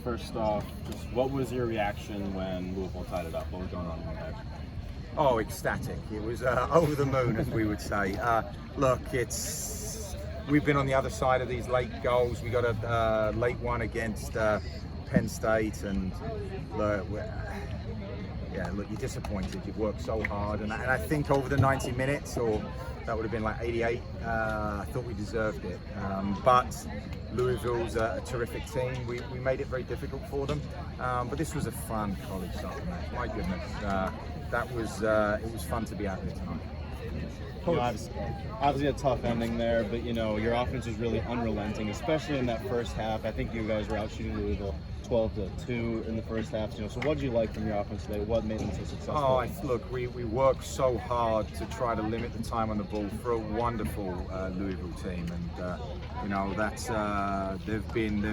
first off, just what was your reaction when Louisville tied it up? What was going on in your head? Oh, ecstatic. It was over the moon, as we would say. Look, we've been on the other side of these late goals. We got a late one against Penn State, and look, you're disappointed. You've worked so hard, and I think over the 90 minutes, or that would have been like 88, I thought we deserved it. But Louisville's a terrific team. We made it very difficult for them. But this was a fun college soccer match. My goodness, it was fun to be out there tonight. You know, obviously a tough ending there, but you know your offense was really unrelenting, especially in that first half. I think you guys were out shooting Louisville 12-2 in the first half. You know, so what did you like from your offense today? What made them so successful? Look, we worked so hard to try to limit the time on the ball for a wonderful Louisville team, and you know that's they've been.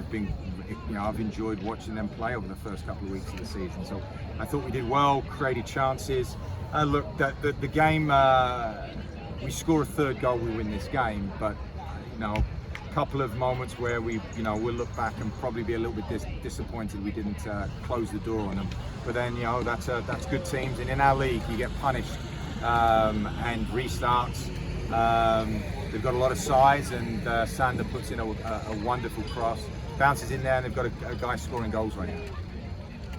You know, I've enjoyed watching them play over the first couple of weeks of the season. So I thought we did well, created chances. Look, the game. We score a third goal, we win this game, but you know, a couple of moments where we'll look back and probably be a little bit disappointed we didn't close the door on them. But then, you know, that's good teams, and in our league you get punished and restarts. They've got a lot of size, and Sander puts in a wonderful cross, bounces in there, and they've got a guy scoring goals right now.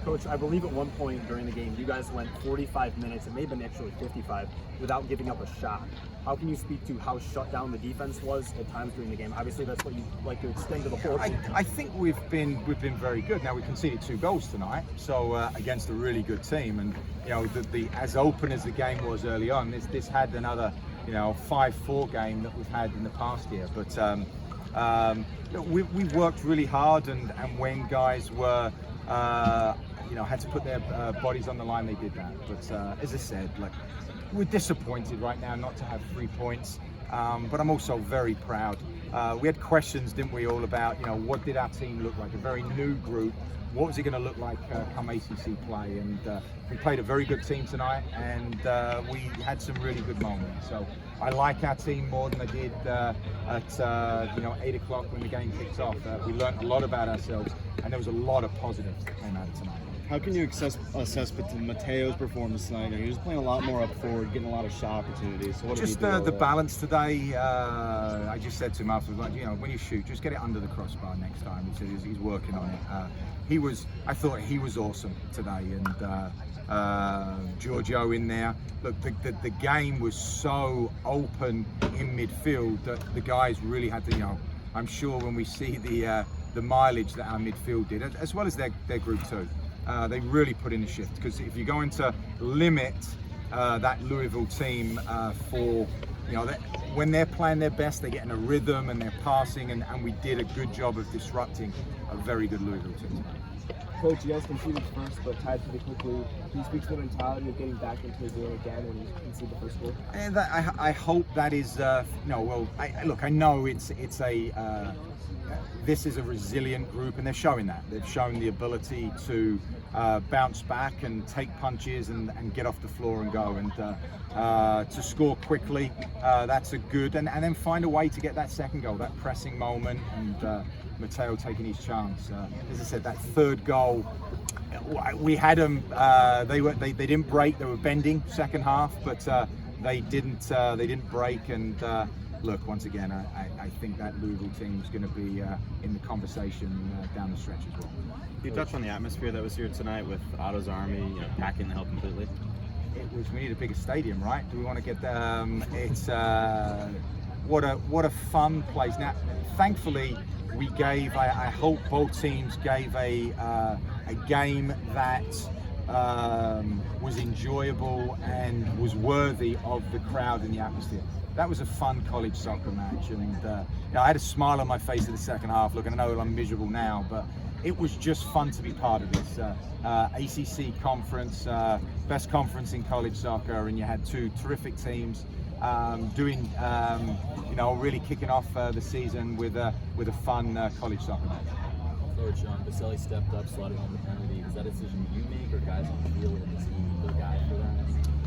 Coach, I believe at one point during the game, you guys went 45 minutes, it may have been actually 55, without giving up a shot. How can you speak to how shut down the defense was at times during the game? Obviously, that's what you like to extend to the whole team. I think we've been very good. Now we conceded 2 goals tonight, so against a really good team, and you know, as open as the game was early on, this had another 5-4 game that we've had in the past year. But we worked really hard, and when guys were had to put their bodies on the line, they did that. But as I said, like, we're disappointed right now not to have 3 points, but I'm also very proud. We had questions, didn't we, all about what did our team look like? A very new group. What was it going to look like come ACC play? And we played a very good team tonight, and we had some really good moments. So I like our team more than I did at 8 o'clock when the game kicked off. We learned a lot about ourselves, and there was a lot of positives that came out of tonight. How can you assess Mateo's performance tonight? He was playing a lot more up forward, getting a lot of shot opportunities. So what just the balance today. I just said to him afterwards, like, when you shoot, just get it under the crossbar next time. He said he's working on it. I thought he was awesome today, and Giorgio in there. Look, the game was so open in midfield that the guys really had to. I'm sure when we see the mileage that our midfield did, as well as their group too. They really put in a shift, because if you're going to limit that Louisville team for, when they're playing their best, they're getting a rhythm and they're passing, and we did a good job of disrupting a very good Louisville team. Coach, you guys conceded first, but tied pretty quickly. Can you speak to the mentality of getting back into the game again when you concede the first goal? And I hope that is, I know this is a resilient group, and they're showing that. They've shown the ability to bounce back and take punches and get off the floor and go, and to score quickly. That's a good, and then find a way to get that second goal, that pressing moment, and Mateo taking his chance. As I said, that third goal, we had them. They didn't break. They were bending second half, but they didn't break. And look, once again, I think that Louisville team is going to be in the conversation down the stretch as well. You touched on the atmosphere that was here tonight with Otto's Army, packing the hell completely. We need a bigger stadium, right? Do we want to get it's what a fun place. Now, thankfully, we gave. I hope both teams gave a game that was enjoyable and was worthy of the crowd and the atmosphere. That was a fun college soccer match, and I had a smile on my face in the second half. Look, I know I'm miserable now, but it was just fun to be part of this ACC conference, best conference in college soccer, and you had 2 terrific teams doing, really kicking off the season with a fun college soccer match. Coach, Baselli stepped up, slotting on the penalty. Was that a decision you make, or guys on the field? Is he the guy for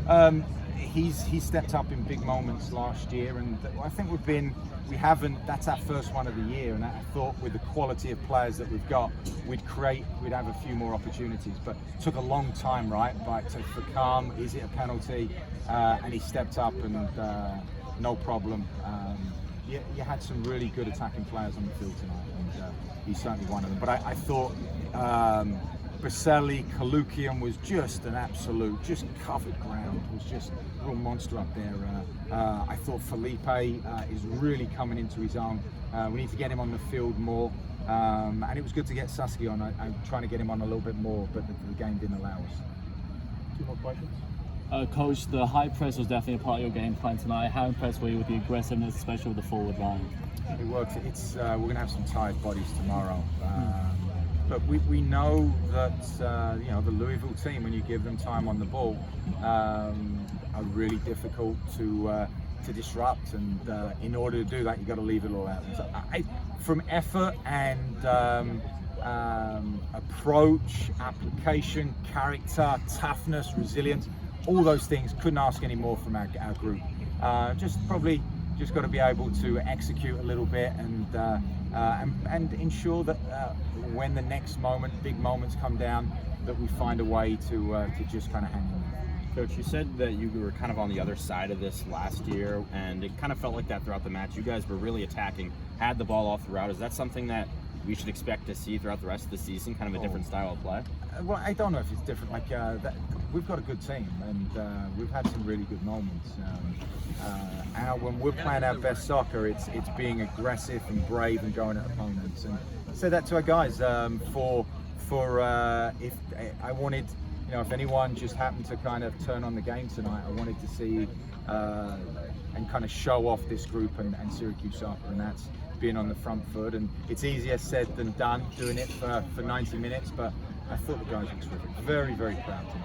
that? He stepped up in big moments last year, and I think that's our first one of the year, and I thought with the quality of players that we've got, we'd have a few more opportunities, but it took a long time, right, for calm, is it a penalty, and he stepped up, and no problem. You had some really good attacking players on the field tonight, and he's certainly one of them, but I thought Baselli, Kalukian was just an absolute, just covered ground, was just a real monster up there. I thought Felipe is really coming into his own. We need to get him on the field more, and it was good to get Saskia on. I'm trying to get him on a little bit more, but the game didn't allow us. Two more questions? Coach, the high press was definitely a part of your game plan tonight. How impressed were you with the aggressiveness, especially with the forward line? It worked. We're going to have some tired bodies tomorrow. But we know that the Louisville team, when you give them time on the ball, are really difficult to disrupt, and in order to do that, you've got to leave it all out. So from effort and approach, application, character, toughness, resilience, all those things, couldn't ask any more from our group. Just got to be able to execute a little bit and ensure that when the next big moments come down, that we find a way to just kind of hang in. Coach, you said that you were kind of on the other side of this last year, and it kind of felt like that throughout the match. You guys were really attacking, had the ball all throughout. Is that something that we should expect to see throughout the rest of the season, kind of a different style of play? Well, I don't know if it's different. We've got a good team, and we've had some really good moments. When we're playing our best soccer, it's being aggressive and brave and going at opponents. And I said that to our guys. If I wanted, if anyone just happened to kind of turn on the game tonight, I wanted to see and kind of show off this group and Syracuse soccer, and that's being on the front foot. And it's easier said than done doing it for 90 minutes, but I thought the guys were terrific. Very, very proud tonight.